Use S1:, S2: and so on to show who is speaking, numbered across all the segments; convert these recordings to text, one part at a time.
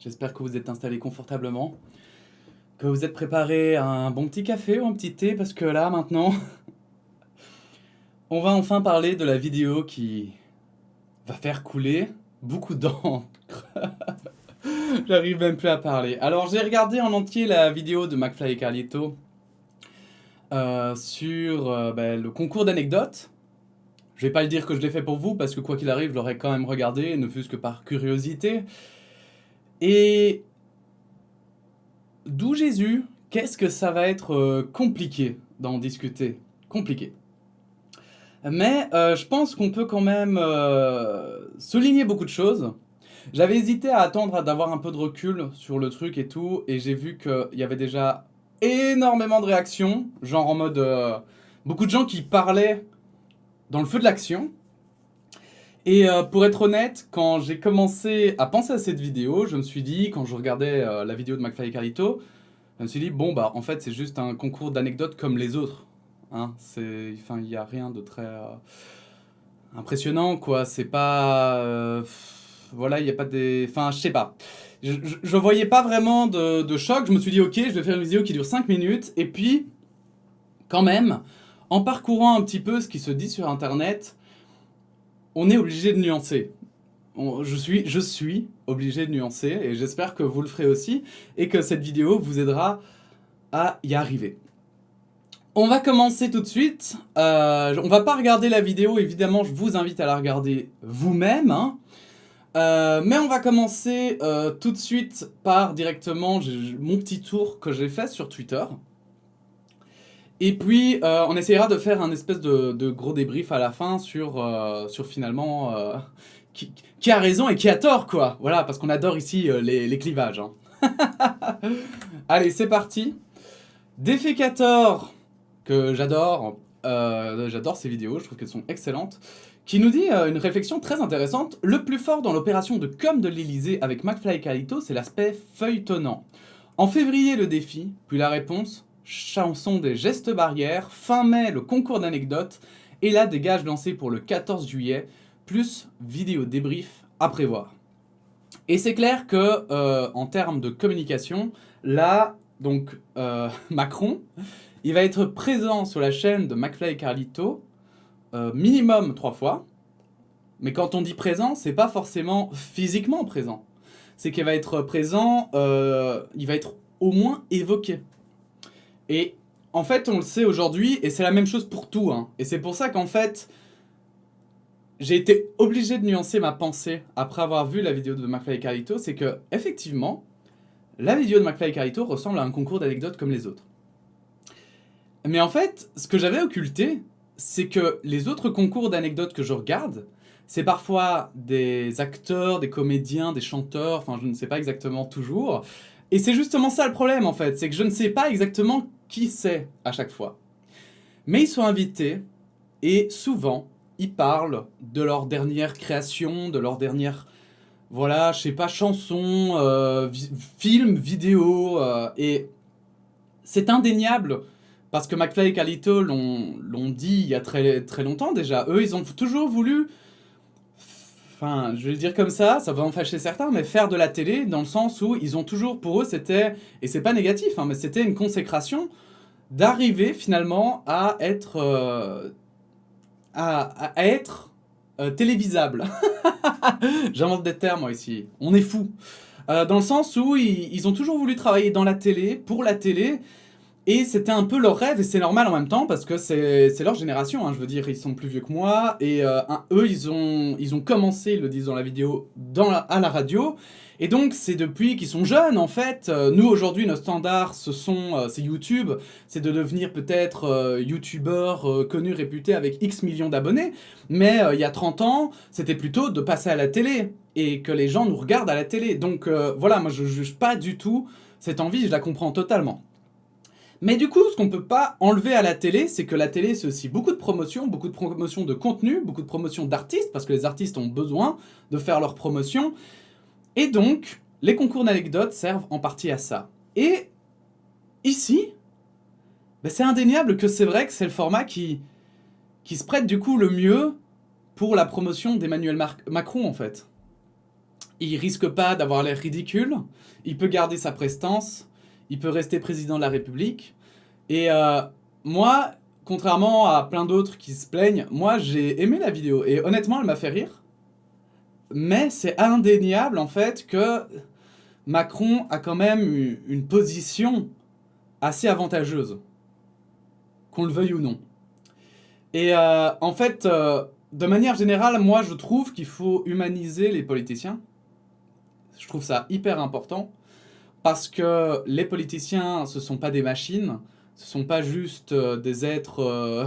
S1: J'espère que vous êtes installés confortablement, que vous êtes préparé un bon petit café ou un petit thé, parce que là, maintenant, on va enfin parler de la vidéo qui va faire couler beaucoup d'encre. J'arrive même plus à parler. Alors, j'ai regardé en entier la vidéo de McFly et Carlito sur le concours d'anecdotes. Je vais pas le dire que je l'ai fait pour vous, parce que quoi qu'il arrive, je l'aurais quand même regardé, ne fût-ce que par curiosité. Et d'où Jésus, qu'est-ce que ça va être compliqué d'en discuter. Compliqué. Mais je pense qu'on peut quand même souligner beaucoup de choses. J'avais hésité à attendre d'avoir un peu de recul sur le truc et tout, et j'ai vu qu'il y avait déjà énormément de réactions, genre en mode beaucoup de gens qui parlaient dans le feu de l'action. Et pour être honnête, quand j'ai commencé à penser à cette vidéo, je me suis dit, quand je regardais la vidéo de McFly et Carlito, je me suis dit, bon bah en fait c'est juste un concours d'anecdotes comme les autres. Hein, enfin, il n'y a rien de très impressionnant, quoi. C'est pas... voilà, il n'y a pas des... Enfin, je sais pas. Je voyais pas vraiment de choc. Je me suis dit, ok, je vais faire une vidéo qui dure 5 minutes. Et puis, quand même, en parcourant un petit peu ce qui se dit sur Internet, on est obligé de nuancer. Je suis obligé de nuancer, et j'espère que vous le ferez aussi, et que cette vidéo vous aidera à y arriver. On va commencer tout de suite. On va pas regarder la vidéo, évidemment, je vous invite à la regarder vous-même. Hein. Mais on va commencer tout de suite par directement mon petit tour que j'ai fait sur Twitter. Et puis, on essaiera de faire un espèce de gros débrief à la fin sur finalement qui a raison et qui a tort, quoi. Voilà, parce qu'on adore ici les clivages. Hein. Allez, c'est parti. Defecator, que j'adore ces vidéos, je trouve qu'elles sont excellentes, qui nous dit une réflexion très intéressante. Le plus fort dans l'opération de com de l'Elysée avec McFly et Carlito, c'est l'aspect feuilletonnant. En février, le défi, puis la réponse, chanson des gestes barrières, fin mai, le concours d'anecdotes, et là, des gages lancés pour le 14 juillet, plus vidéo débrief à prévoir. Et c'est clair que, en termes de communication, là, donc, Macron, il va être présent sur la chaîne de McFly et Carlito, minimum 3 fois. Mais quand on dit présent, c'est pas forcément physiquement présent. C'est qu'il va être présent, il va être au moins évoqué. Et en fait, on le sait aujourd'hui, et c'est la même chose pour tout. Hein. Et c'est pour ça qu'en fait, j'ai été obligé de nuancer ma pensée après avoir vu la vidéo de McFly et Carlito. C'est que, effectivement, la vidéo de McFly et Carlito ressemble à un concours d'anecdotes comme les autres. Mais en fait, ce que j'avais occulté, c'est que les autres concours d'anecdotes que je regarde, c'est parfois des acteurs, des comédiens, des chanteurs, enfin je ne sais pas exactement toujours. Et c'est justement ça le problème en fait, c'est que je ne sais pas exactement qui c'est à chaque fois. Mais ils sont invités et souvent ils parlent de leur dernière création, de leur dernière, voilà, je sais pas, chanson, film, vidéo, et c'est indéniable. Parce que McFly et Carlito l'ont dit il y a très, très longtemps déjà. Eux, ils ont toujours voulu, enfin, je vais le dire comme ça va en fâcher certains, mais faire de la télé dans le sens où ils ont toujours, pour eux, c'était, et c'est pas négatif, hein, mais c'était une consécration d'arriver finalement à être, à être télévisable. J'invente des termes moi ici. On est fou. Dans le sens où ils ont toujours voulu travailler dans la télé, pour la télé. Et c'était un peu leur rêve, et c'est normal en même temps, parce que c'est leur génération, hein, je veux dire, ils sont plus vieux que moi, et eux, ils ont commencé, ils le disent dans la vidéo, à la radio, et donc c'est depuis qu'ils sont jeunes, en fait. Nous, aujourd'hui, nos standards, c'est YouTube, c'est de devenir peut-être YouTubeur connu, réputé, avec X millions d'abonnés, mais il y a 30 ans, c'était plutôt de passer à la télé, et que les gens nous regardent à la télé. Donc voilà, moi je juge pas du tout cette envie, je la comprends totalement. Mais du coup, ce qu'on peut pas enlever à la télé, c'est que la télé, c'est aussi beaucoup de promotion de contenu, beaucoup de promotion d'artistes, parce que les artistes ont besoin de faire leur promotion. Et donc, les concours d'anecdotes servent en partie à ça. Et ici, c'est indéniable que c'est vrai que c'est le format qui se prête du coup le mieux pour la promotion d'Emmanuel Macron, en fait. il risque pas d'avoir l'air ridicule, il peut garder sa prestance, il peut rester président de la République. Et moi, contrairement à plein d'autres qui se plaignent, moi j'ai aimé la vidéo et honnêtement elle m'a fait rire. Mais c'est indéniable en fait que Macron a quand même une position assez avantageuse, qu'on le veuille ou non. Et en fait, de manière générale, moi je trouve qu'il faut humaniser les politiciens. Je trouve ça hyper important parce que les politiciens, ce sont pas des machines, ce sont pas juste des êtres.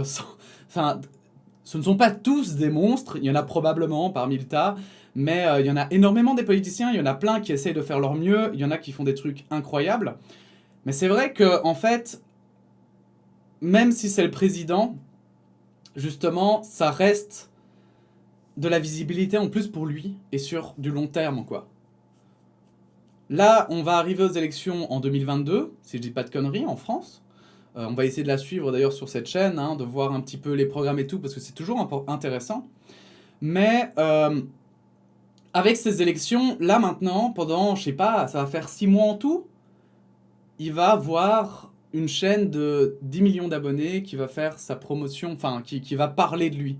S1: Enfin, ce ne sont pas tous des monstres. Il y en a probablement parmi le tas, mais il y en a énormément des politiciens. Il y en a plein qui essayent de faire leur mieux. Il y en a qui font des trucs incroyables. Mais c'est vrai que en fait, même si c'est le président, justement, ça reste de la visibilité en plus pour lui et sur du long terme, quoi. Là, on va arriver aux élections en 2022, si je dis pas de conneries, en France. On va essayer de la suivre d'ailleurs sur cette chaîne, hein, de voir un petit peu les programmes et tout, parce que c'est toujours intéressant. Mais avec ces élections, là maintenant, pendant, je sais pas, ça va faire 6 mois en tout, il va avoir une chaîne de 10 millions d'abonnés qui va faire sa promotion, enfin, qui va parler de lui.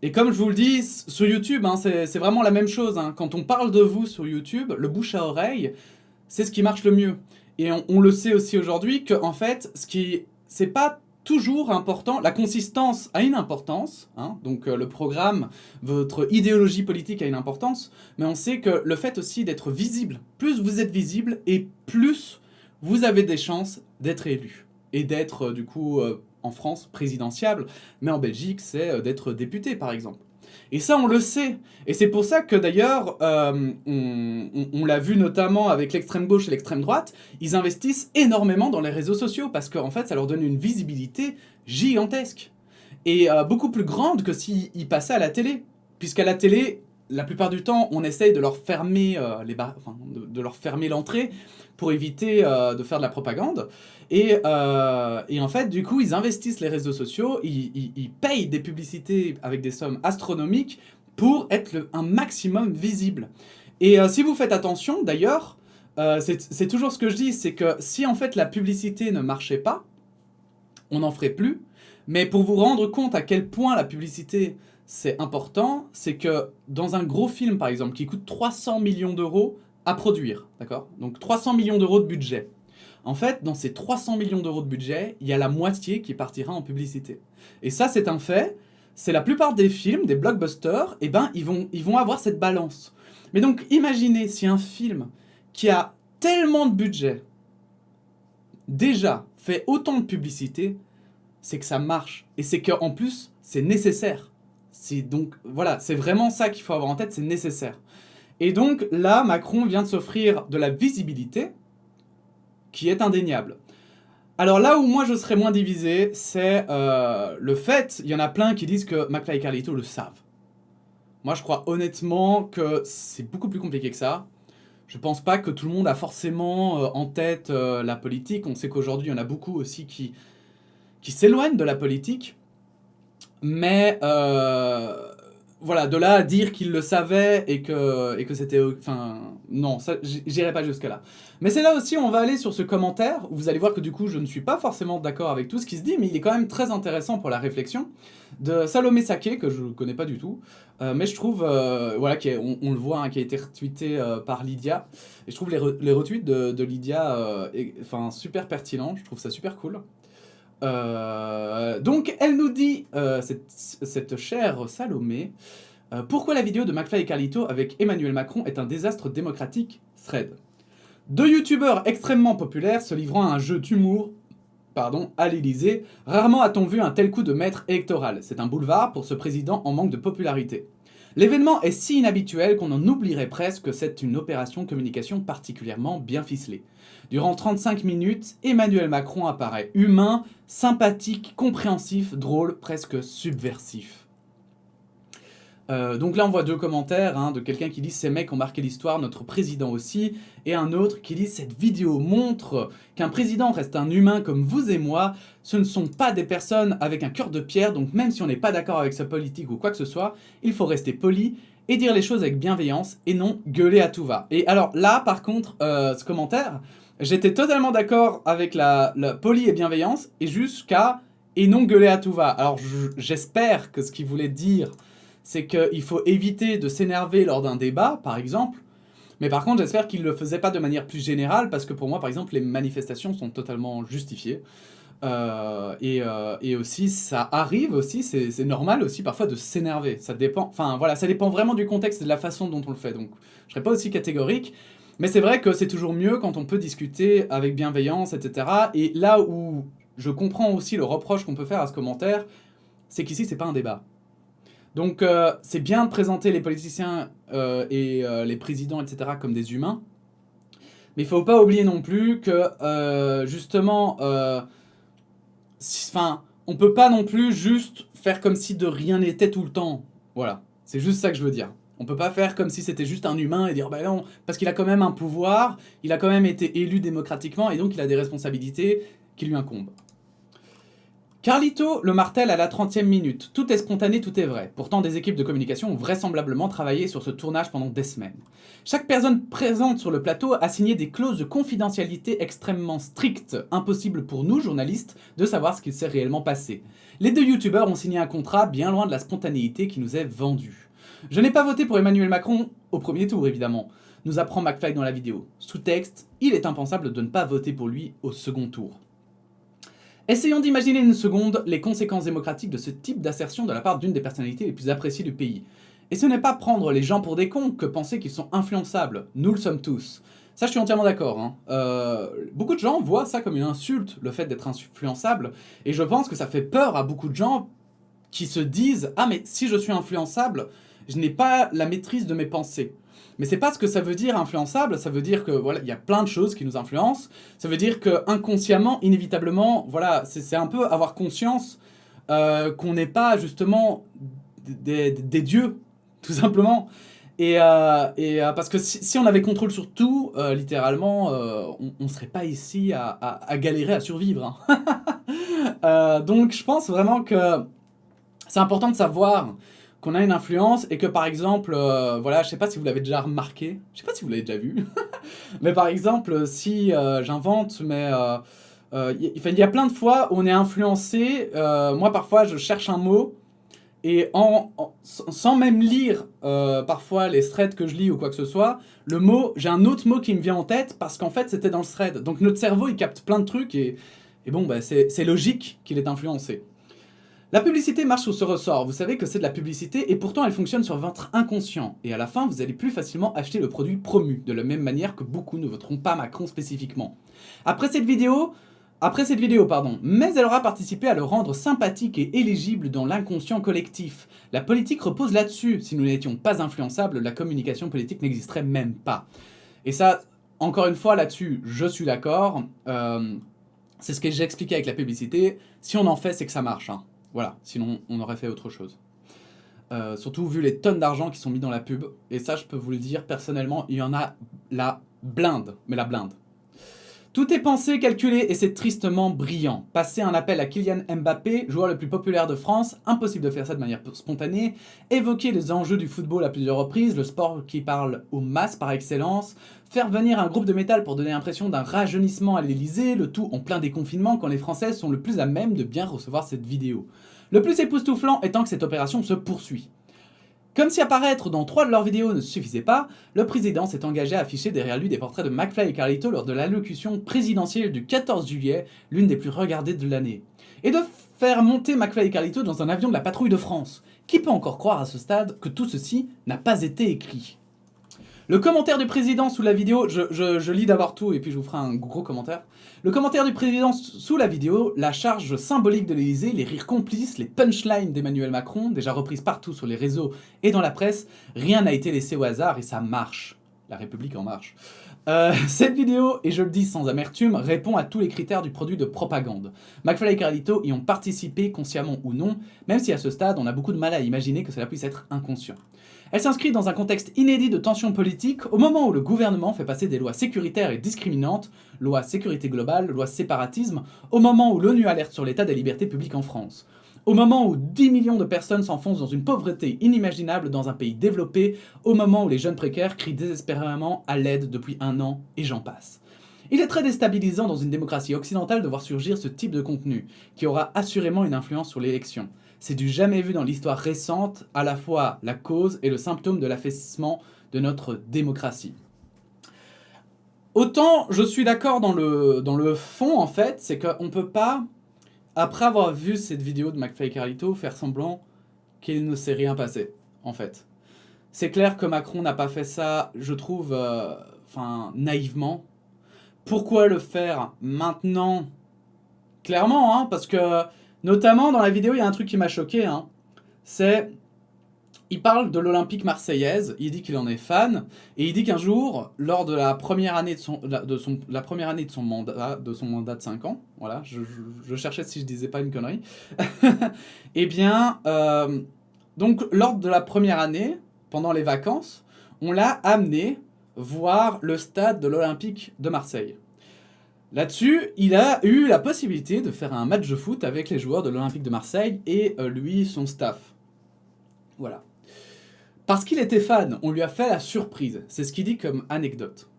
S1: Et comme je vous le dis, sur YouTube, hein, c'est vraiment la même chose. Hein. Quand on parle de vous sur YouTube, le bouche à oreille, c'est ce qui marche le mieux. Et on le sait aussi aujourd'hui que, en fait, c'est pas toujours important. La consistance a une importance. Hein, donc le programme, votre idéologie politique a une importance. Mais on sait que le fait aussi d'être visible, plus vous êtes visible et plus vous avez des chances d'être élu. Et d'être, du coup, en France, présidentiable. Mais en Belgique, c'est d'être député, par exemple. Et ça, on le sait. Et c'est pour ça que, d'ailleurs, on l'a vu notamment avec l'extrême gauche et l'extrême droite, ils investissent énormément dans les réseaux sociaux, parce qu'en fait, ça leur donne une visibilité gigantesque. Et beaucoup plus grande que s'ils passaient à la télé. Puisqu'à la télé, la plupart du temps, on essaye de leur fermer de leur fermer l'entrée pour éviter de faire de la propagande. Et en fait, du coup, ils investissent les réseaux sociaux, ils payent des publicités avec des sommes astronomiques pour être un maximum visible. Et si vous faites attention, d'ailleurs, c'est toujours ce que je dis, c'est que si en fait la publicité ne marchait pas, on n'en ferait plus. Mais pour vous rendre compte à quel point la publicité c'est important, c'est que dans un gros film par exemple qui coûte 300 millions d'euros à produire, d'accord ? Donc 300 millions d'euros de budget. En fait, dans ces 300 millions d'euros de budget, il y a la moitié qui partira en publicité. Et ça, c'est un fait. C'est la plupart des films, des blockbusters, eh ben, ils vont avoir cette balance. Mais donc, imaginez si un film qui a tellement de budget, déjà, fait autant de publicité, c'est que ça marche. Et c'est qu'en plus, c'est nécessaire. Donc, voilà, c'est vraiment ça qu'il faut avoir en tête, c'est nécessaire. Et donc, là, Macron vient de s'offrir de la visibilité, qui est indéniable. Alors là où moi je serais moins divisé, c'est le fait, il y en a plein qui disent que McFly et Carlito le savent. Moi je crois honnêtement que c'est beaucoup plus compliqué que ça. Je pense pas que tout le monde a forcément en tête la politique. On sait qu'aujourd'hui il y en a beaucoup aussi qui s'éloignent de la politique. Mais voilà, de là à dire qu'il le savait et que c'était... Enfin, non, ça, j'irai pas jusque-là. Mais c'est là aussi, on va aller sur ce commentaire, où vous allez voir que du coup, je ne suis pas forcément d'accord avec tout ce qui se dit, mais il est quand même très intéressant pour la réflexion, de Salomé Saké, que je ne connais pas du tout, mais je trouve, voilà, on le voit, hein, qui a été retweeté par Lydia, et je trouve les retweets de Lydia enfin, super pertinents, je trouve ça super cool. Donc elle nous dit, cette chère Salomé, pourquoi la vidéo de McFly et Carlito avec Emmanuel Macron est un désastre démocratique, thread. Deux youtubeurs extrêmement populaires se livrant à un jeu d'humour, à l'Élysée, rarement a-t-on vu un tel coup de maître électoral. C'est un boulevard pour ce président en manque de popularité. L'événement est si inhabituel qu'on en oublierait presque que c'est une opération de communication particulièrement bien ficelée. Durant 35 minutes, Emmanuel Macron apparaît humain, sympathique, compréhensif, drôle, presque subversif. Donc là on voit deux commentaires, hein, de quelqu'un qui dit « Ces mecs ont marqué l'histoire, notre président aussi », et un autre qui dit « Cette vidéo montre qu'un président reste un humain comme vous et moi, ce ne sont pas des personnes avec un cœur de pierre, donc même si on n'est pas d'accord avec sa politique ou quoi que ce soit, il faut rester poli et dire les choses avec bienveillance et non gueuler à tout va. Et alors là, par contre, ce commentaire, j'étais totalement d'accord avec la poli et bienveillance et jusqu'à et non gueuler à tout va. Alors j'espère que ce qu'il voulait dire, c'est qu'il faut éviter de s'énerver lors d'un débat, par exemple. Mais par contre, j'espère qu'il ne le faisait pas de manière plus générale, parce que pour moi, par exemple, les manifestations sont totalement justifiées. Et aussi, ça arrive aussi, c'est normal aussi parfois de s'énerver. Ça dépend, enfin voilà, ça dépend vraiment du contexte et de la façon dont on le fait. Donc, je serais pas aussi catégorique, mais c'est vrai que c'est toujours mieux quand on peut discuter avec bienveillance, etc. Et là où je comprends aussi le reproche qu'on peut faire à ce commentaire, c'est qu'ici, c'est pas un débat. Donc, c'est bien de présenter les politiciens et les présidents, etc., comme des humains. Mais il ne faut pas oublier non plus que, justement, on peut pas non plus juste faire comme si de rien n'était tout le temps. Voilà, c'est juste ça que je veux dire. On peut pas faire comme si c'était juste un humain et dire bah non, parce qu'il a quand même un pouvoir, il a quand même été élu démocratiquement et donc il a des responsabilités qui lui incombent. Carlito le martèle à la 30e minute. Tout est spontané, tout est vrai. Pourtant, des équipes de communication ont vraisemblablement travaillé sur ce tournage pendant des semaines. Chaque personne présente sur le plateau a signé des clauses de confidentialité extrêmement strictes. Impossible pour nous, journalistes, de savoir ce qu'il s'est réellement passé. Les deux youtubeurs ont signé un contrat bien loin de la spontanéité qui nous est vendue. Je n'ai pas voté pour Emmanuel Macron au premier tour, évidemment, nous apprend McFly dans la vidéo. Sous-texte, il est impensable de ne pas voter pour lui au second tour. Essayons d'imaginer une seconde les conséquences démocratiques de ce type d'assertion de la part d'une des personnalités les plus appréciées du pays. Et ce n'est pas prendre les gens pour des cons que penser qu'ils sont influençables. Nous le sommes tous. Ça, je suis entièrement d'accord. Hein. Beaucoup de gens voient ça comme une insulte, le fait d'être influençable. Et je pense que ça fait peur à beaucoup de gens qui se disent « Ah, mais si je suis influençable, je n'ai pas la maîtrise de mes pensées. » Mais c'est pas ce que ça veut dire influençable, ça veut dire que voilà, il y a plein de choses qui nous influencent. Ça veut dire que inconsciemment, inévitablement, voilà, c'est un peu avoir conscience qu'on n'est pas justement des dieux, tout simplement. Et parce que si on avait contrôle sur tout, littéralement, on serait pas ici à galérer à survivre. Hein. Donc je pense vraiment que c'est important de savoir qu'on a une influence et que par exemple, voilà, je sais pas si vous l'avez déjà remarqué, je sais pas si vous l'avez déjà vu, mais par exemple, si j'invente, mais il y a plein de fois où on est influencé, moi parfois je cherche un mot et sans même lire parfois les threads que je lis ou quoi que ce soit, le mot, j'ai un autre mot qui me vient en tête parce qu'en fait c'était dans le thread. Donc notre cerveau il capte plein de trucs et bon, bah, c'est logique qu'il est influencé. La publicité marche sur ce ressort, vous savez que c'est de la publicité et pourtant elle fonctionne sur votre inconscient. Et à la fin, vous allez plus facilement acheter le produit promu, de la même manière que beaucoup ne voteront pas Macron spécifiquement. Après cette vidéo, mais elle aura participé à le rendre sympathique et éligible dans l'inconscient collectif. La politique repose là-dessus. Si nous n'étions pas influençables, la communication politique n'existerait même pas. Et ça, encore une fois, là-dessus, je suis d'accord. C'est ce que j'ai expliqué avec la publicité. Si on en fait, c'est que ça marche. Hein. Voilà, sinon on aurait fait autre chose. Surtout vu les tonnes d'argent qui sont mis dans la pub. Et ça, je peux vous le dire, personnellement, il y en a la blinde. Mais la blinde. Tout est pensé, calculé et c'est tristement brillant. Passer un appel à Kylian Mbappé, joueur le plus populaire de France, impossible de faire ça de manière spontanée. Évoquer les enjeux du football à plusieurs reprises, le sport qui parle aux masses par excellence. Faire venir un groupe de métal pour donner l'impression d'un rajeunissement à l'Elysée, le tout en plein déconfinement quand les Français sont le plus à même de bien recevoir cette vidéo. Le plus époustouflant étant que cette opération se poursuit. Comme si apparaître dans 3 de leurs vidéos ne suffisait pas, le président s'est engagé à afficher derrière lui des portraits de McFly et Carlito lors de l'allocution présidentielle du 14 juillet, l'une des plus regardées de l'année. Et de faire monter McFly et Carlito dans un avion de la patrouille de France. Qui peut encore croire à ce stade que tout ceci n'a pas été écrit ? Le commentaire du président sous la vidéo, je lis d'abord tout et puis je vous ferai un gros commentaire. Le commentaire du président sous la vidéo, la charge symbolique de l'Elysée, les rires complices, les punchlines d'Emmanuel Macron, déjà reprises partout sur les réseaux et dans la presse, rien n'a été laissé au hasard et ça marche. La République en marche. Cette vidéo, et je le dis sans amertume, répond à tous les critères du produit de propagande. McFly et Carlito y ont participé, consciemment ou non, même si à ce stade, on a beaucoup de mal à imaginer que cela puisse être inconscient. Elle s'inscrit dans un contexte inédit de tension politique au moment où le gouvernement fait passer des lois sécuritaires et discriminantes, loi sécurité globale, loi séparatisme, au moment où l'ONU alerte sur l'état des libertés publiques en France. Au moment où 10 millions de personnes s'enfoncent dans une pauvreté inimaginable dans un pays développé, au moment où les jeunes précaires crient désespérément à l'aide depuis 1 an, et j'en passe. Il est très déstabilisant dans une démocratie occidentale de voir surgir ce type de contenu, qui aura assurément une influence sur l'élection. C'est du jamais vu dans l'histoire récente, à la fois la cause et le symptôme de l'affaissement de notre démocratie. Autant je suis d'accord dans le fond, en fait, c'est qu'on peut pas, après avoir vu cette vidéo de McFly et Carlito, faire semblant qu'il ne s'est rien passé, en fait. C'est clair que Macron n'a pas fait ça, je trouve, naïvement. Pourquoi le faire maintenant? Clairement, hein, parce que, notamment dans la vidéo, il y a un truc qui m'a choqué, hein. C'est... Il parle de l'Olympique marseillaise, il dit qu'il en est fan, et il dit qu'un jour, lors de la première année la première année de son mandat de 5 ans, voilà, je cherchais si je disais pas une connerie, eh bien, donc lors de la première année, pendant les vacances, on l'a amené voir le stade de l'Olympique de Marseille. Là-dessus, il a eu la possibilité de faire un match de foot avec les joueurs de l'Olympique de Marseille et lui, son staff. Voilà. Parce qu'il était fan, on lui a fait la surprise. C'est ce qu'il dit comme anecdote.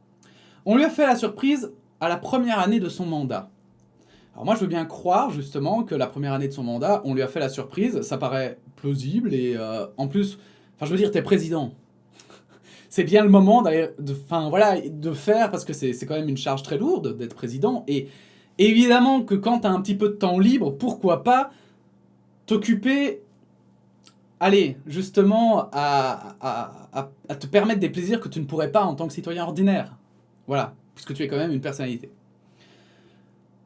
S1: On lui a fait la surprise à la première année de son mandat. Alors moi, je veux bien croire, justement, que la première année de son mandat, on lui a fait la surprise. Ça paraît plausible et en plus... Enfin, je veux dire, t'es président. C'est bien le moment de faire, parce que c'est quand même une charge très lourde d'être président. Et évidemment que quand t'as un petit peu de temps libre, pourquoi pas t'occuper... Allez, justement, à te permettre des plaisirs que tu ne pourrais pas en tant que citoyen ordinaire. Voilà, puisque tu es quand même une personnalité.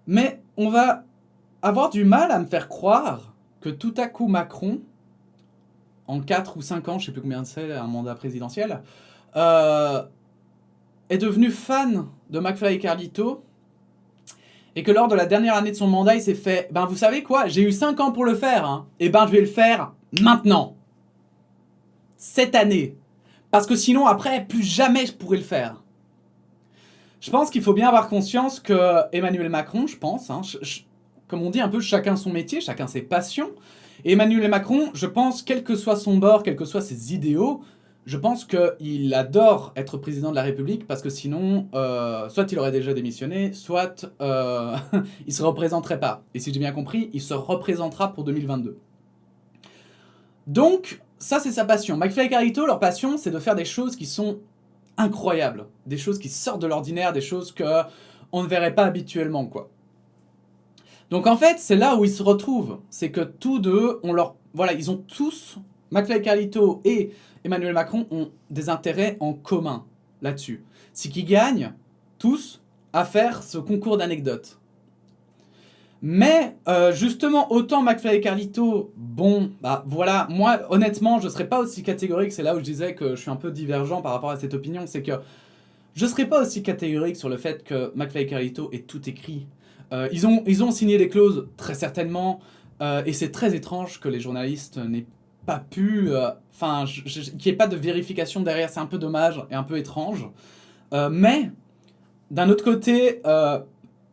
S1: Mais on va avoir du mal à me faire croire que tout à coup Macron, en 4 ou 5 ans, je ne sais plus combien c'est, un mandat présidentiel, est devenu fan de McFly et Carlito, et que lors de la dernière année de son mandat, il s'est fait « Ben vous savez quoi, j'ai eu 5 ans pour le faire, hein, et ben je vais le faire maintenant. Cette année. Parce que sinon, après, plus jamais je pourrai le faire. » Je pense qu'il faut bien avoir conscience que Emmanuel Macron, je pense, hein, comme on dit un peu, chacun son métier, chacun ses passions. Et Emmanuel Macron, je pense, quel que soit son bord, quels que soient ses idéaux, je pense qu'il adore être président de la République parce que sinon, soit il aurait déjà démissionné, soit il se représenterait pas. Et si j'ai bien compris, il se représentera pour 2022. Donc, ça c'est sa passion. McFly et Carlito, leur passion, c'est de faire des choses qui sont incroyables. Des choses qui sortent de l'ordinaire, des choses qu'on ne verrait pas habituellement, quoi. Donc en fait, c'est là où ils se retrouvent. C'est que tous deux, voilà, ils ont tous, McFly et Carlito et Emmanuel Macron, ont des intérêts en commun là-dessus. C'est qu'ils gagnent tous à faire ce concours d'anecdotes. Mais justement, autant McFly et Carlito, bon, bah voilà, moi honnêtement, je serais pas aussi catégorique, c'est là où je disais que je suis un peu divergent par rapport à cette opinion, c'est que je serais pas aussi catégorique sur le fait que McFly et Carlito aient tout écrit. Ils ont signé des clauses, très certainement, et c'est très étrange que les journalistes n'aient pas pu... qu'il n'y ait pas de vérification derrière, c'est un peu dommage et un peu étrange. Mais, d'un autre côté,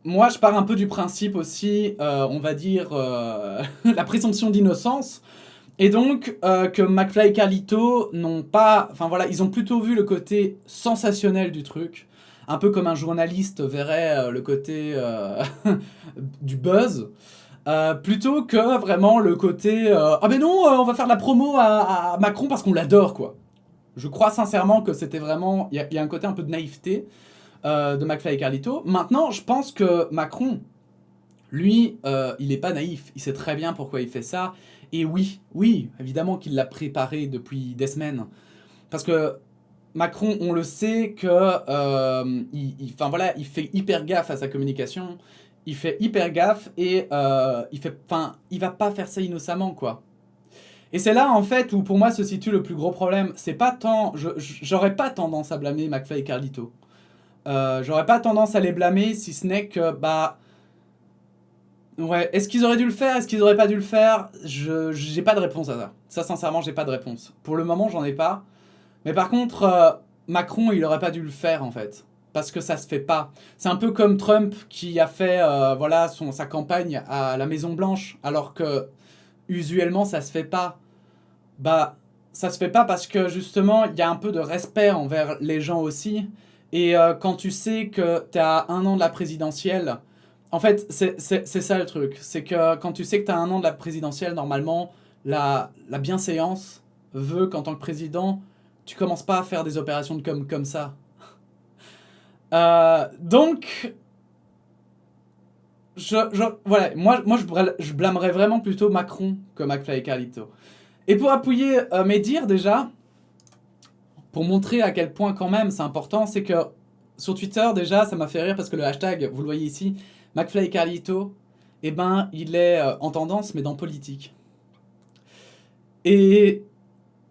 S1: moi je pars un peu du principe aussi, on va dire, la présomption d'innocence, et donc que McFly et Carlito n'ont pas... Enfin voilà, ils ont plutôt vu le côté sensationnel du truc, un peu comme un journaliste verrait le côté du buzz, plutôt que vraiment le côté ah ben non, on va faire de la promo à Macron parce qu'on l'adore, quoi. Je crois sincèrement que c'était vraiment... Il y a un côté un peu de naïveté de McFly et Carlito. Maintenant, je pense que Macron, lui, il n'est pas naïf. Il sait très bien pourquoi il fait ça. Et oui, évidemment qu'il l'a préparé depuis des semaines. Parce que Macron, on le sait que il fait hyper gaffe à sa communication, il fait hyper gaffe et il va pas faire ça innocemment, quoi. Et c'est là en fait où pour moi se situe le plus gros problème. C'est pas tant, j'aurais pas tendance à blâmer McFly et Carlito. J'aurais pas tendance à les blâmer si ce n'est que ouais, est-ce qu'ils auraient dû le faire, est-ce qu'ils auraient pas dû le faire? J'ai pas de réponse à ça. Ça sincèrement, j'ai pas de réponse. Pour le moment, j'en ai pas. Mais par contre, Macron, il aurait pas dû le faire, en fait. Parce que ça se fait pas. C'est un peu comme Trump qui a fait sa campagne à la Maison Blanche, alors que usuellement ça se fait pas. Bah, ça se fait pas parce que justement, il y a un peu de respect envers les gens aussi. Et quand tu sais que tu à 1 an de la présidentielle, en fait, c'est ça le truc. C'est que quand tu sais que tu as 1 an de la présidentielle, normalement, la bienséance veut qu'en tant que président, tu commences pas à faire des opérations de comme ça. Donc, voilà, je blâmerais vraiment plutôt Macron que McFly et Carlito. Et pour appuyer mes dires déjà, pour montrer à quel point quand même c'est important, c'est que sur Twitter déjà, ça m'a fait rire parce que le hashtag, vous le voyez ici, McFly et Carlito, eh ben il est en tendance mais dans politique. Et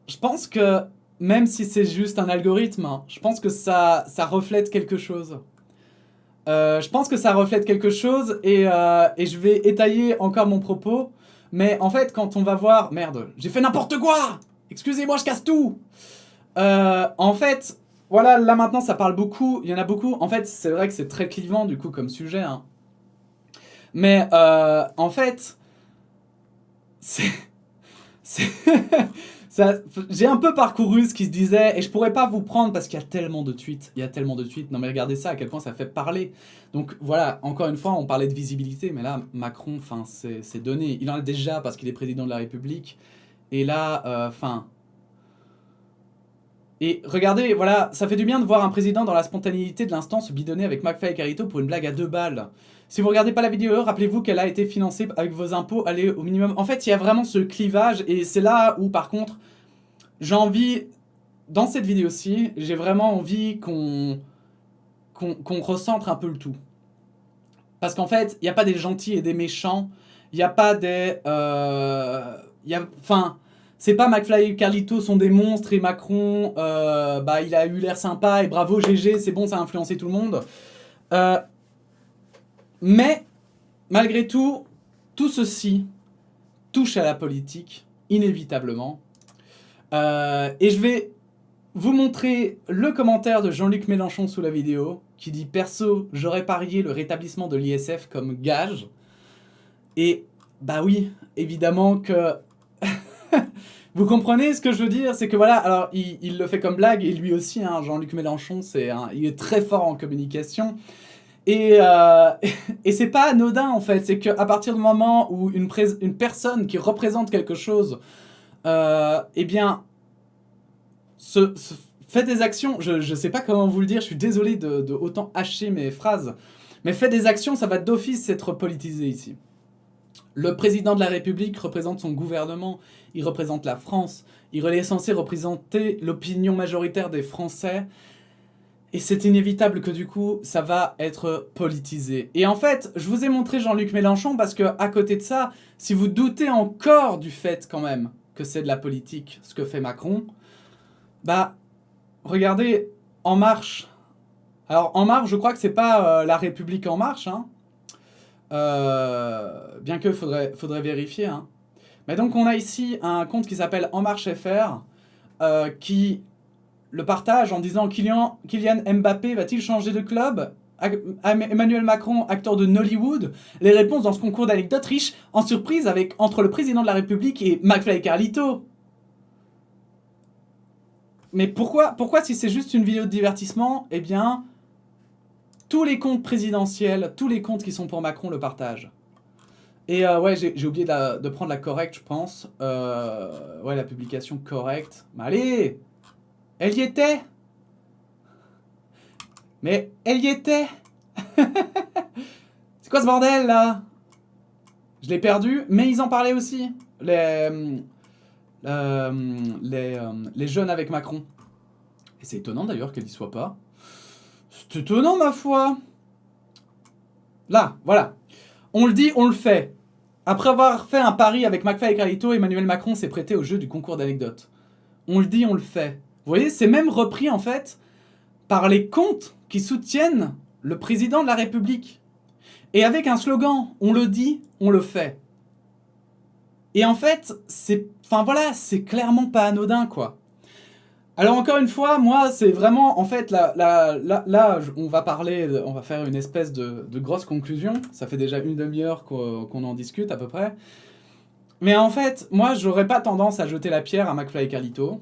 S1: je pense que même si c'est juste un algorithme, hein, je pense que ça reflète quelque chose. Je pense que ça reflète quelque chose et je vais étayer encore mon propos. Mais en fait, quand on va voir... Merde, j'ai fait n'importe quoi. Excusez-moi, je casse tout. En fait, voilà, là maintenant ça parle beaucoup. Il y en a beaucoup. En fait, c'est vrai que c'est très clivant du coup comme sujet. Hein. Mais en fait, c'est... j'ai un peu parcouru ce qui se disait et je pourrais pas vous prendre parce qu'il y a tellement de tweets. Il y a tellement de tweets. Non mais regardez ça, à quel point ça fait parler. Donc voilà, encore une fois, on parlait de visibilité, mais là, Macron, enfin, c'est donné. Il en a déjà parce qu'il est président de la République. Et là, enfin... Et regardez, voilà, ça fait du bien de voir un président dans la spontanéité de l'instant se bidonner avec McFly et Carlito pour une blague à 2 balles. Si vous regardez pas la vidéo, rappelez-vous qu'elle a été financée avec vos impôts, allez au minimum. En fait, il y a vraiment ce clivage et c'est là où, par contre, j'ai envie, dans cette vidéo-ci, j'ai vraiment envie qu'on recentre un peu le tout. Parce qu'en fait, il n'y a pas des gentils et des méchants, il n'y a pas des... Enfin... C'est pas McFly et Carlito sont des monstres et Macron, bah, il a eu l'air sympa et bravo GG, c'est bon, ça a influencé tout le monde. Mais, malgré tout, tout ceci touche à la politique, inévitablement. Et je vais vous montrer le commentaire de Jean-Luc Mélenchon sous la vidéo, qui dit « Perso, j'aurais parié le rétablissement de l'ISF comme gage. » Et, bah oui, évidemment que... Vous comprenez ce que je veux dire? C'est que voilà, alors il le fait comme blague, et lui aussi, hein, Jean-Luc Mélenchon, il est très fort en communication. Et c'est pas anodin en fait, c'est qu'à partir du moment où une personne qui représente quelque chose, eh bien, fait des actions, je sais pas comment vous le dire, je suis désolé de autant hacher mes phrases, mais fait des actions, ça va d'office être politisé ici. Le président de la République représente son gouvernement, il représente la France, il est censé représenter l'opinion majoritaire des Français, et c'est inévitable que du coup, ça va être politisé. Et en fait, je vous ai montré Jean-Luc Mélenchon parce que à côté de ça, si vous doutez encore du fait quand même que c'est de la politique, ce que fait Macron, bah, regardez, En Marche. Alors, En Marche, je crois que c'est pas La République En Marche, hein. Bien que faudrait vérifier. Hein. Mais donc on a ici un compte qui s'appelle En Marche FR qui le partage en disant Kylian Mbappé va-t-il changer de club? Emmanuel Macron, acteur de Nollywood. Les réponses dans ce concours d'anecdotes riches en surprise entre le président de la République et McFly et Carlito. Mais pourquoi si c'est juste une vidéo de divertissement, eh bien... Tous les comptes présidentiels, tous les comptes qui sont pour Macron le partagent. Et ouais, j'ai oublié de prendre la correcte, je pense. Ouais, la publication correcte. Mais allez! Elle y était! Mais elle y était! C'est quoi ce bordel, là? Je l'ai perdu, mais ils en parlaient aussi. Les jeunes avec Macron. Et c'est étonnant, d'ailleurs, qu'elle y soit pas. C'est étonnant, ma foi. Là, voilà. On le dit, on le fait. Après avoir fait un pari avec McFly et Carlito, Emmanuel Macron s'est prêté au jeu du concours d'anecdotes. On le dit, on le fait. Vous voyez, c'est même repris, en fait, par les comptes qui soutiennent le président de la République. Et avec un slogan, on le dit, on le fait. Et en fait, c'est clairement pas anodin, quoi. Alors encore une fois, moi, c'est vraiment, en fait, là, on va faire une espèce de grosse conclusion. Ça fait déjà une demi-heure qu'on en discute à peu près. Mais en fait, moi, j'aurais pas tendance à jeter la pierre à McFly et Carlito.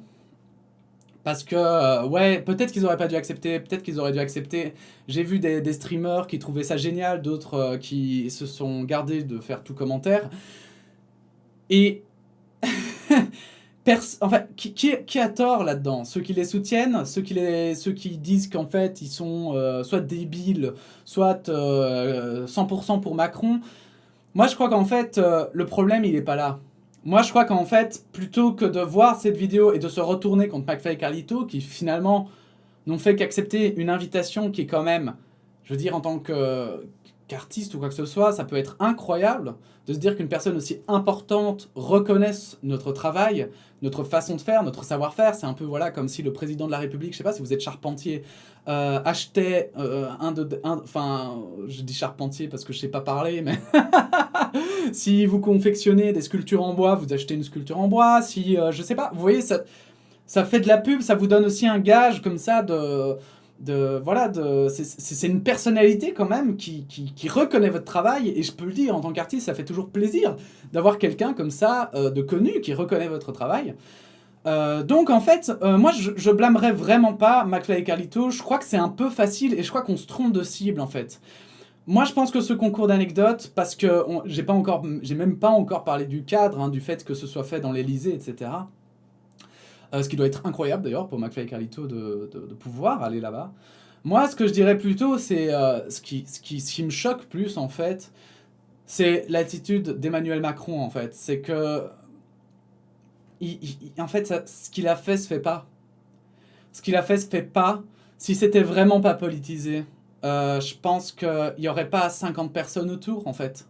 S1: Parce que, ouais, peut-être qu'ils auraient pas dû accepter, peut-être qu'ils auraient dû accepter. J'ai vu des streamers qui trouvaient ça génial, d'autres qui se sont gardés de faire tout commentaire. Et enfin, qui a tort là-dedans? Ceux qui les soutiennent, ceux qui disent qu'en fait ils sont soit débiles, soit 100% pour Macron. Moi je crois qu'en fait le problème il est pas là. Moi je crois qu'en fait plutôt que de voir cette vidéo et de se retourner contre McFly et Carlito qui finalement n'ont fait qu'accepter une invitation qui est quand même, je veux dire, en tant qu'artiste ou quoi que ce soit, ça peut être incroyable de se dire qu'une personne aussi importante reconnaisse notre travail, notre façon de faire, notre savoir-faire. C'est un peu voilà comme si le président de la République, je sais pas si vous êtes charpentier, achetait enfin, je dis charpentier parce que je sais pas parler, mais si vous confectionnez des sculptures en bois, vous achetez une sculpture en bois. Si je sais pas, vous voyez ça fait de la pub, ça vous donne aussi un gage comme ça voilà, c'est une personnalité quand même qui reconnaît votre travail, et je peux le dire, en tant qu'artiste, ça fait toujours plaisir d'avoir quelqu'un comme ça, de connu, qui reconnaît votre travail. Donc en fait, moi je blâmerais vraiment pas McFly et Carlito, je crois que c'est un peu facile, et je crois qu'on se trompe de cible en fait. Moi je pense que ce concours d'anecdotes, parce que j'ai même pas encore parlé du cadre, hein, du fait que ce soit fait dans l'Elysée, etc. Ce qui doit être incroyable d'ailleurs pour McFly et Carlito de pouvoir aller là-bas. Moi, ce que je dirais plutôt, c'est ce qui me choque plus en fait, c'est l'attitude d'Emmanuel Macron en fait. C'est que, en fait, ce qu'il a fait se fait pas. Ce qu'il a fait se fait pas. Si c'était vraiment pas politisé, je pense qu'il y aurait pas 50 personnes autour en fait.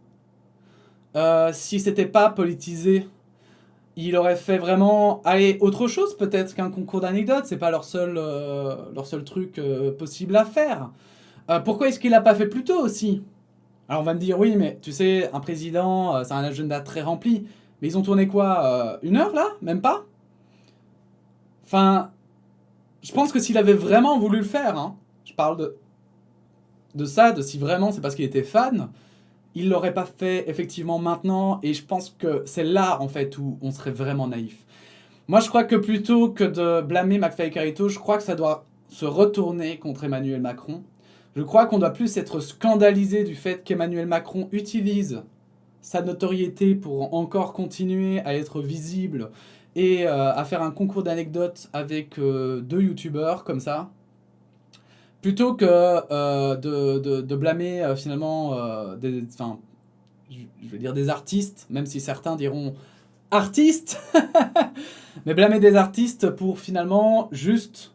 S1: Si c'était pas politisé, il aurait fait vraiment aller autre chose peut-être qu'un concours d'anecdotes. C'est pas leur seul truc possible à faire. Pourquoi est-ce qu'il l'a pas fait plus tôt aussi? Alors on va me dire oui, mais tu sais, un président, c'est un agenda très rempli. Mais ils ont tourné quoi, 1 heure là? Même pas? Enfin, je pense que s'il avait vraiment voulu le faire, hein, je parle de ça, de si vraiment c'est parce qu'il était fan, il l'aurait pas fait effectivement maintenant, et je pense que c'est là en fait où on serait vraiment naïf. Moi, je crois que plutôt que de blâmer McFly et Carito, je crois que ça doit se retourner contre Emmanuel Macron. Je crois qu'on doit plus être scandalisé du fait qu'Emmanuel Macron utilise sa notoriété pour encore continuer à être visible et à faire un concours d'anecdotes avec 2 youtubeurs comme ça, plutôt que de blâmer finalement enfin, je vais dire des artistes, même si certains diront artistes, mais blâmer des artistes pour finalement juste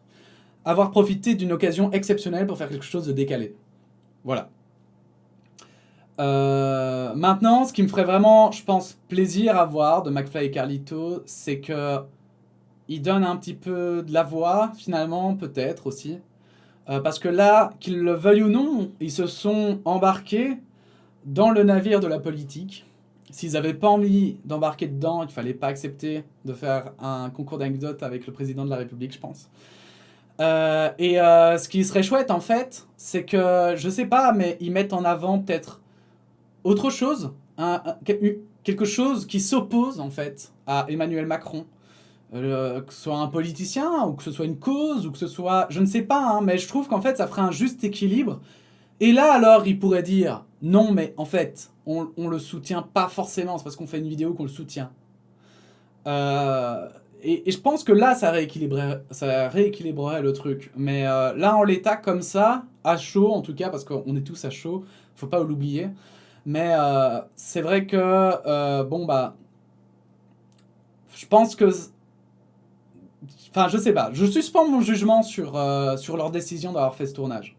S1: avoir profité d'une occasion exceptionnelle pour faire quelque chose de décalé. Voilà. Maintenant, ce qui me ferait vraiment, je pense, plaisir à voir de McFly et Carlito, c'est que ils donnent un petit peu de la voix, finalement, peut-être aussi. Parce que là, qu'ils le veuillent ou non, ils se sont embarqués dans le navire de la politique. S'ils n'avaient pas envie d'embarquer dedans, il ne fallait pas accepter de faire un concours d'anecdotes avec le président de la République, je pense. Ce qui serait chouette, en fait, c'est que, je sais pas, mais ils mettent en avant peut-être autre chose, quelque chose qui s'oppose, en fait, à Emmanuel Macron. Que ce soit un politicien, ou que ce soit une cause, ou que ce soit... Je ne sais pas, hein, mais je trouve qu'en fait, ça ferait un juste équilibre. Et là, alors, il pourrait dire, non, mais en fait, on le soutient pas forcément, c'est parce qu'on fait une vidéo qu'on le soutient. Et je pense que là, ça rééquilibrerait le truc. Mais là, en l'état, comme ça, à chaud, en tout cas, parce qu'on est tous à chaud, faut pas l'oublier. Mais c'est vrai que, bon, bah, je pense que... Enfin, je sais pas. Je suspends mon jugement sur leur décision d'avoir fait ce tournage.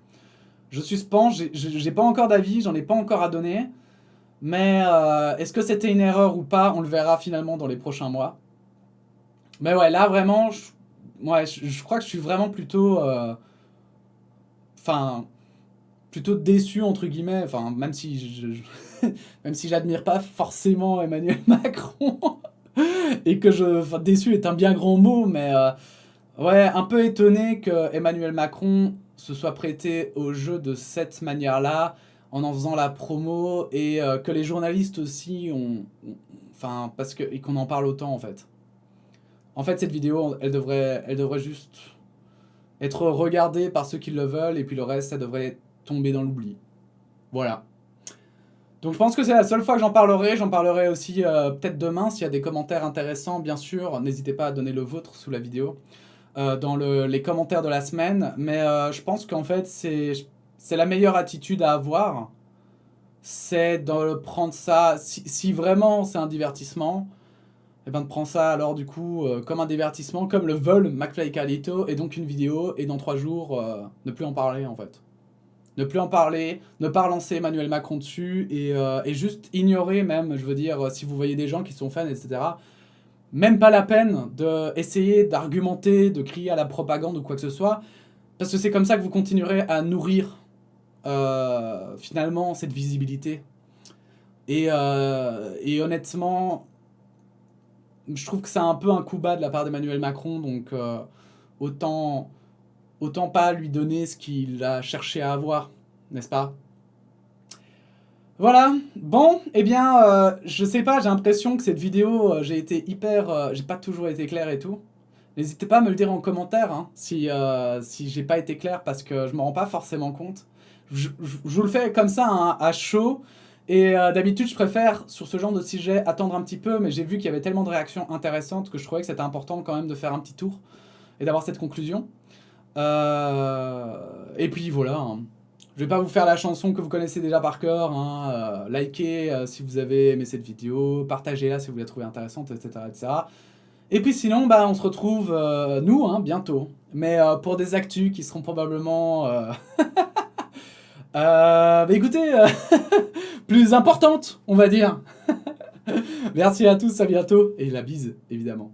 S1: Je suspends, j'ai pas encore d'avis, j'en ai pas encore à donner. Mais est-ce que c'était une erreur ou pas? On le verra finalement dans les prochains mois. Mais ouais, là vraiment, je crois que je suis vraiment plutôt... Enfin, plutôt déçu entre guillemets. Enfin, même si même si j'admire pas forcément Emmanuel Macron. Et que enfin, déçu est un bien grand mot, mais ouais, un peu étonné que Emmanuel Macron se soit prêté au jeu de cette manière-là, en faisant la promo, et que les journalistes aussi ont enfin, parce que, et qu'on en parle autant, en fait. En fait, cette vidéo, elle devrait juste être regardée par ceux qui le veulent, et puis le reste, ça devrait tomber dans l'oubli. Voilà. Donc je pense que c'est la seule fois que j'en parlerai. J'en parlerai aussi peut-être demain, s'il y a des commentaires intéressants, bien sûr. N'hésitez pas à donner le vôtre sous la vidéo, dans les commentaires de la semaine. Mais je pense qu'en fait, c'est la meilleure attitude à avoir. C'est de prendre ça, si vraiment c'est un divertissement, et ben de prendre ça alors du coup comme un divertissement, comme le veulent McFly et Carlito, et donc une vidéo, et dans 3 jours, ne plus en parler en fait. Ne plus en parler, ne pas relancer Emmanuel Macron dessus, et juste ignorer même, je veux dire, si vous voyez des gens qui sont fans, etc., même pas la peine d'essayer d'argumenter, de crier à la propagande ou quoi que ce soit, parce que c'est comme ça que vous continuerez à nourrir finalement cette visibilité. Et honnêtement, je trouve que c'est un peu un coup bas de la part d'Emmanuel Macron, donc autant, autant pas lui donner ce qu'il a cherché à avoir, n'est-ce pas? Voilà, bon, eh bien, je sais pas, j'ai l'impression que cette vidéo, j'ai été hyper... j'ai pas toujours été clair et tout. N'hésitez pas à me le dire en commentaire, hein, si j'ai pas été clair, parce que je me rends pas forcément compte. Je vous le fais comme ça, hein, à chaud, et d'habitude, je préfère, sur ce genre de sujet, attendre un petit peu, mais j'ai vu qu'il y avait tellement de réactions intéressantes que je trouvais que c'était important quand même de faire un petit tour, et d'avoir cette conclusion. Et puis voilà, hein. Je vais pas vous faire la chanson que vous connaissez déjà par cœur, hein. Likez si vous avez aimé cette vidéo, partagez-la si vous la trouvez intéressante, etc., etc. Et puis sinon, bah, on se retrouve, nous, hein, bientôt. Mais pour des actus qui seront probablement... bah, écoutez, plus importantes, on va dire. Merci à tous, à bientôt. Et la bise, évidemment.